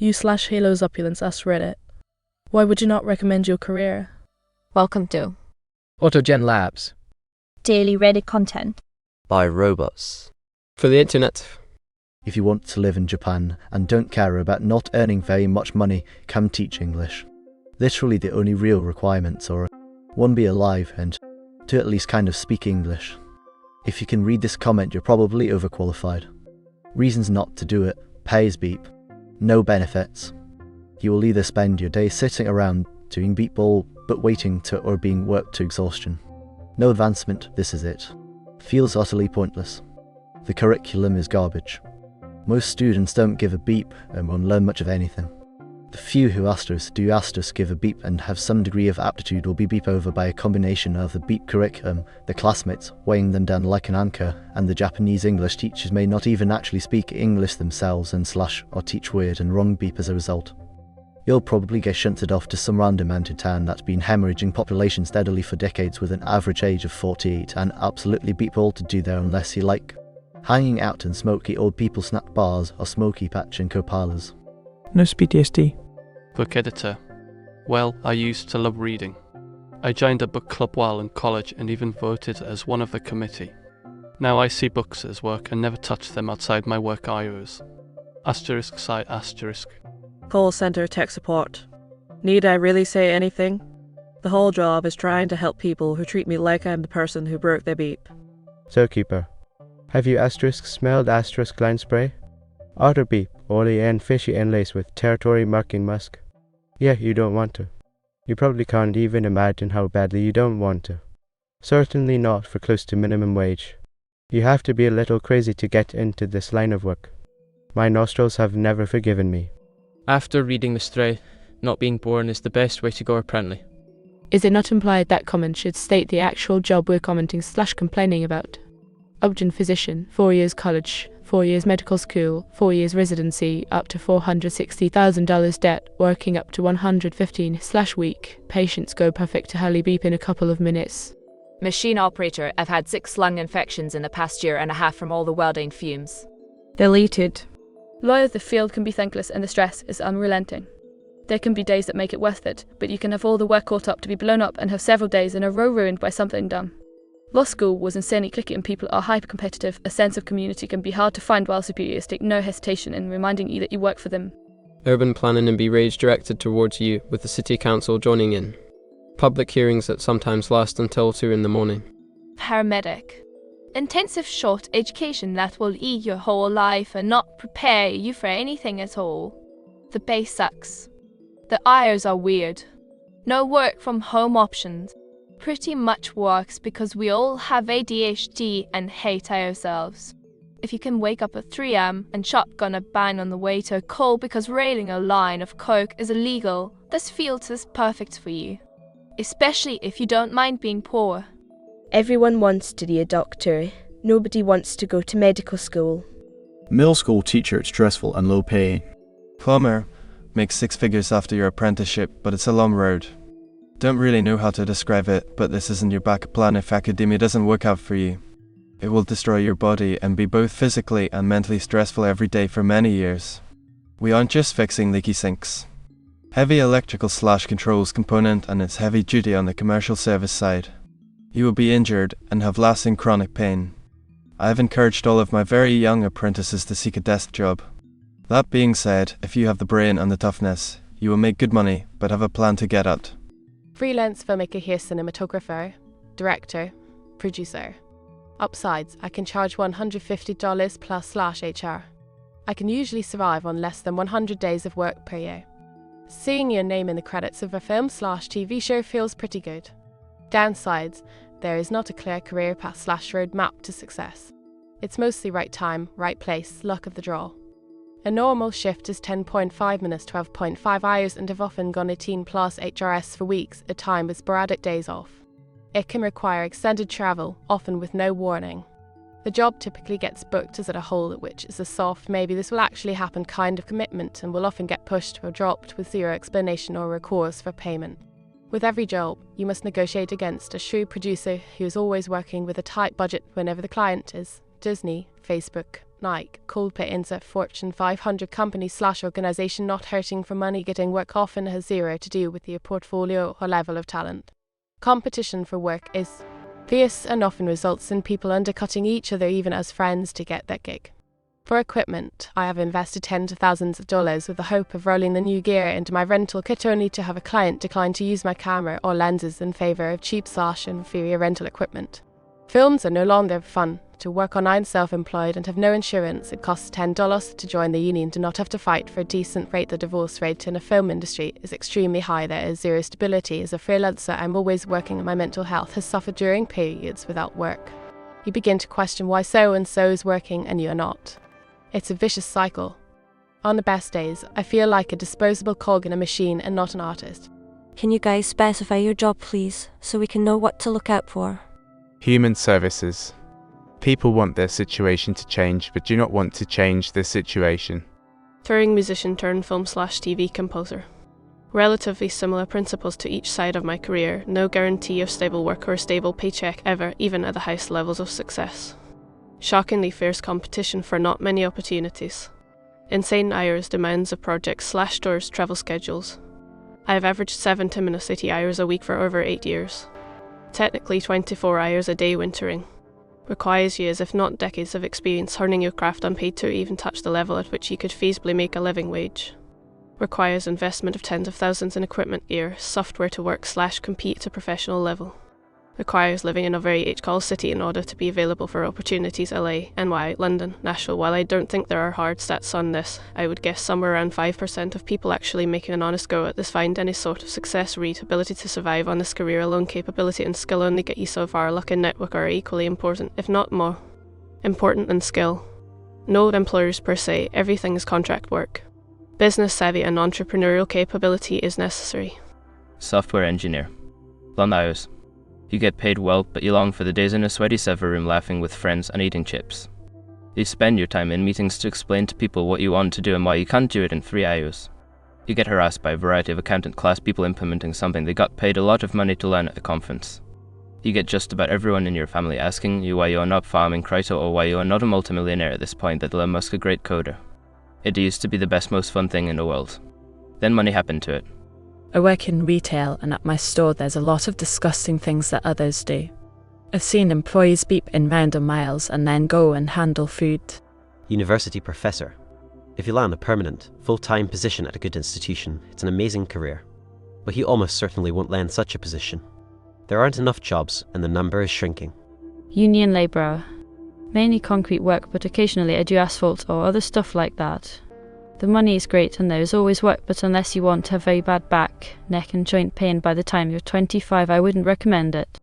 U/HalosOpulence asked Reddit, why would you not recommend your career? Welcome to AutoGenLabs. Daily Reddit content by robots. For the internet. If you want to live in Japan and don't care about not earning very much money, come teach English. Literally the only real requirements are 1. Be alive and 2. At least kind of speak English. If you can read this comment, you're probably overqualified. Reasons not to do it: pay is beep. No benefits. You will either spend your day sitting around doing beep ball but waiting to or being worked to exhaustion. No advancement, this is it. Feels utterly pointless. The curriculum is garbage. Most students don't give a beep and won't learn much of anything. The few who do give a beep and have some degree of aptitude will be beep over by a combination of the beep curriculum, the classmates weighing them down like an anchor, and the Japanese English teachers may not even actually speak English themselves and or teach weird and wrong beep as a result. You'll probably get shunted off to some random mountain town that's been hemorrhaging population steadily for decades with an average age of 48 and absolutely beep all to do there unless you like hanging out in smoky old people snack bars or smoky patch and co-parlours. No PTSD. Book editor. Well, I used to love reading. I joined a book club while in college and even voted as one of the committee. Now I see books as work and never touch them outside my work hours. Asterisk side asterisk. Call center tech support. Need I really say anything? The whole job is trying to help people who treat me like I'm the person who broke their beep. Zookeeper. Have you smelled line spray? Otter beep, oily and fishy and laced with territory marking musk. Yeah, you don't want to. You probably can't even imagine how badly you don't want to. Certainly not for close to minimum wage. You have to be a little crazy to get into this line of work. My nostrils have never forgiven me. After reading this thread, not being born is the best way to go apparently. Is it not implied that comment should state the actual job we're commenting/complaining about? Obgyn physician, 4 years college, 4 years medical school, 4 years residency, up to $460,000 debt, working up to 115/week. Patients go perfect to hurley beep in a couple of minutes. Machine operator. I've had 6 lung infections in the past year and a half from all the welding fumes. deleted. Lawyer, the field can be thankless and the stress is unrelenting. There can be days that make it worth it, but you can have all the work caught up to be blown up and have several days in a row ruined by something dumb. Law school was insanely cliquey and people are hyper-competitive. A sense of community can be hard to find while superiors take no hesitation in reminding you that you work for them. Urban planning and be rage directed towards you, with the city council joining in. Public hearings that sometimes last until 2 in the morning. Paramedic. Intensive short education that will eat your whole life and not prepare you for anything at all. The base sucks. The hours are weird. No work from home options. Pretty much works because we all have ADHD and hate ourselves. If you can wake up at 3 am and shotgun a bang on the way to a call because railing a line of coke is illegal, this field is perfect for you. Especially if you don't mind being poor. Everyone wants to be a doctor. Nobody wants to go to medical school. Middle school teacher, stressful and low pay. Plumber. Make 6 figures after your apprenticeship, but it's a long road. Don't really know how to describe it, but this isn't your backup plan if academia doesn't work out for you. It will destroy your body and be both physically and mentally stressful every day for many years. We aren't just fixing leaky sinks. Heavy electrical/controls component and it's heavy duty on the commercial service side. You will be injured and have lasting chronic pain. I have encouraged all of my very young apprentices to seek a desk job. That being said, if you have the brain and the toughness, you will make good money, but have a plan to get out. Freelance filmmaker here, cinematographer, director, producer. Upsides, I can charge $150 plus/HR. I can usually survive on less than 100 days of work per year. Seeing your name in the credits of a film/TV show feels pretty good. Downsides, there is not a clear career path/roadmap to success. It's mostly right time, right place, luck of the draw. A normal shift is 10.5 minutes, 12.5 hours, and have often gone 18 plus HRS for weeks at a time with sporadic days off. It can require extended travel, often with no warning. The job typically gets booked as at a whole, which is a soft, maybe this will actually happen kind of commitment and will often get pushed or dropped with zero explanation or recourse for payment. With every job, you must negotiate against a shrewd producer who is always working with a tight budget whenever the client is, Disney, Facebook, Nike, Coldplay, insert Fortune 500 company / organization not hurting for money. Getting work often has zero to do with your portfolio or level of talent. Competition for work is fierce and often results in people undercutting each other even as friends to get that gig. For equipment, I have invested tens of thousands of dollars with the hope of rolling the new gear into my rental kit, only to have a client decline to use my camera or lenses in favor of cheap / inferior rental equipment. Films are no longer fun to work on. I'm self-employed and have no insurance. It costs $10 to join the union to not have to fight for a decent rate. The divorce rate in the film industry is extremely high. There is zero stability. As a freelancer, I'm always working and my mental health has suffered during periods without work. You begin to question why so-and-so is working and you are not. It's a vicious cycle. On the best days, I feel like a disposable cog in a machine and not an artist. Can you guys specify your job, please, so we can know what to look out for? Human services. People want their situation to change, but do not want to change their situation. Touring musician turned film/TV composer. Relatively similar principles to each side of my career. No guarantee of stable work or a stable paycheck ever, even at the highest levels of success. Shockingly fierce competition for not many opportunities. Insane hours, demands of projects / tours, travel schedules. I have averaged 7 to Minnesota hours a week for over 8 years. Technically 24 hours a day wintering. Requires years, if not decades, of experience honing your craft unpaid to even touch the level at which you could feasibly make a living wage. Requires investment of tens of thousands in equipment, gear, software to work / compete at a professional level. Requires living in a very H-call city in order to be available for opportunities. LA, NY, London, Nashville. While I don't think there are hard stats on this, I would guess somewhere around 5% of people actually making an honest go at this find any sort of success. Read, ability to survive on this career alone. Capability and skill only get you so far. Luck and network are equally important, if not more important than skill. No employers per se, everything is contract work. Business savvy and entrepreneurial capability is necessary. Software engineer. Long hours. You get paid well, but you long for the days in a sweaty server room laughing with friends and eating chips. You spend your time in meetings to explain to people what you want to do and why you can't do it in 3 hours. You get harassed by a variety of accountant class people implementing something they got paid a lot of money to learn at a conference. You get just about everyone in your family asking you why you are not farming crypto or why you are not a multimillionaire at this point, that Elon Musk a great coder. It used to be the best, most fun thing in the world. Then money happened to it. I work in retail, and at my store there's a lot of disgusting things that others do. I've seen employees beep in random miles and then go and handle food. University professor. If you land a permanent, full-time position at a good institution, it's an amazing career. But you almost certainly won't land such a position. There aren't enough jobs, and the number is shrinking. Union labourer. Mainly concrete work, but occasionally I do asphalt or other stuff like that. The money is great and there is always work, but unless you want to have very bad back, neck and joint pain by the time you're 25, I wouldn't recommend it.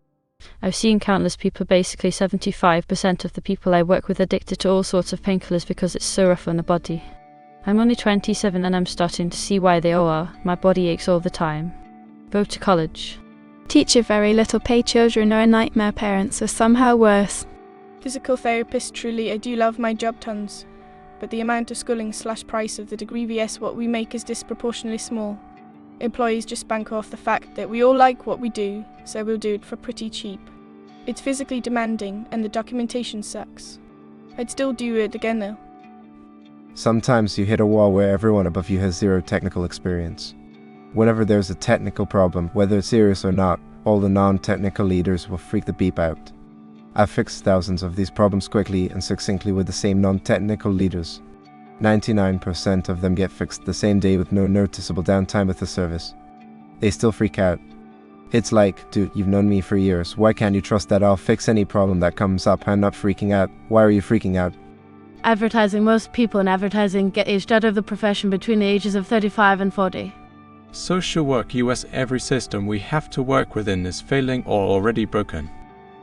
I've seen countless people, basically 75% of the people I work with, addicted to all sorts of painkillers because it's so rough on the body. I'm only 27 and I'm starting to see why they all are. My body aches all the time. Go to college. Teacher, very little pay. Children are a nightmare. Parents are somehow worse. Physical therapist. Truly, I do love my job tons. But the amount of schooling / price of the degree vs what we make is disproportionately small. Employees just bank off the fact that we all like what we do, so we'll do it for pretty cheap. It's physically demanding and the documentation sucks. I'd still do it again though. Sometimes you hit a wall where everyone above you has zero technical experience. Whenever there's a technical problem, whether it's serious or not, all the non-technical leaders will freak the beep out. I've fixed thousands of these problems quickly and succinctly with the same non-technical leaders. 99% of them get fixed the same day with no noticeable downtime with the service. They still freak out. It's like, dude, you've known me for years. Why can't you trust that I'll fix any problem that comes up and not freaking out? Why are you freaking out? Advertising. Most people in advertising get aged out of the profession between the ages of 35 and 40. Social work US every system we have to work within is failing or already broken.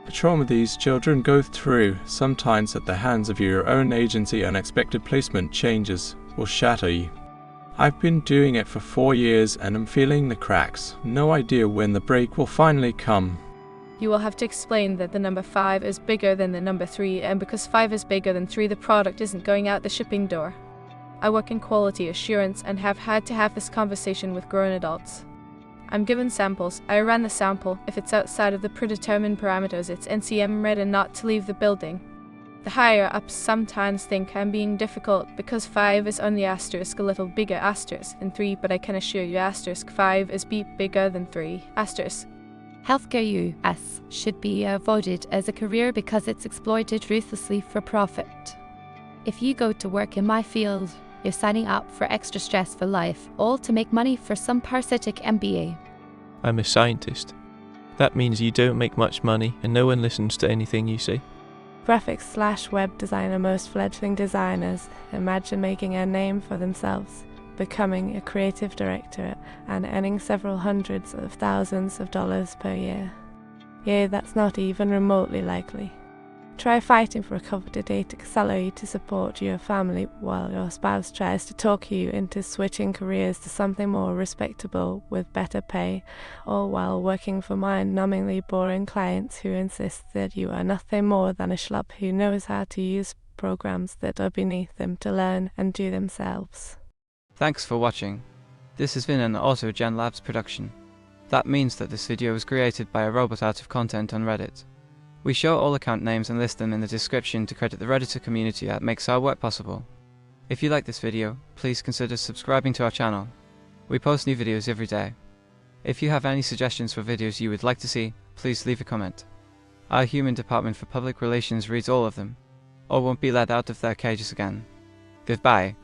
The trauma these children go through, sometimes at the hands of your own agency, unexpected placement changes will shatter you. I've been doing it for 4 years and I'm feeling the cracks. No idea when the break will finally come. You will have to explain that the number 5 is bigger than the number 3, and because 5 is bigger than 3, the product isn't going out the shipping door. I work in quality assurance and have had to have this conversation with grown adults. I'm given samples. I ran the sample. If it's outside of the predetermined parameters, it's NCM red and not to leave the building. The higher ups sometimes think I'm being difficult because 5 is only asterisk a little bigger asterisk than 3, but I can assure you asterisk 5 is bigger than 3 asterisk. Healthcare US should be avoided as a career because it's exploited ruthlessly for profit. If you go to work in my field, you're signing up for extra stress for life, all to make money for some parasitic MBA. I'm a scientist. That means you don't make much money and no one listens to anything you say. Graphics/web designer. Most fledgling designers imagine making a name for themselves, becoming a creative director and earning several hundreds of thousands of dollars per year. Yeah, that's not even remotely likely. Try fighting for a coveted salary to support your family while your spouse tries to talk you into switching careers to something more respectable with better pay, all while working for mind-numbingly boring clients who insist that you are nothing more than a schlub who knows how to use programs that are beneath them to learn and do themselves. Thanks for watching. This has been an AutoGenLabs production. That means that this video was created by a robot out of content on Reddit. We show all account names and list them in the description to credit the Redditor community that makes our work possible. If you like this video, please consider subscribing to our channel. We post new videos every day. If you have any suggestions for videos you would like to see, please leave a comment. Our human department for public relations reads all of them, or won't be let out of their cages again. Goodbye.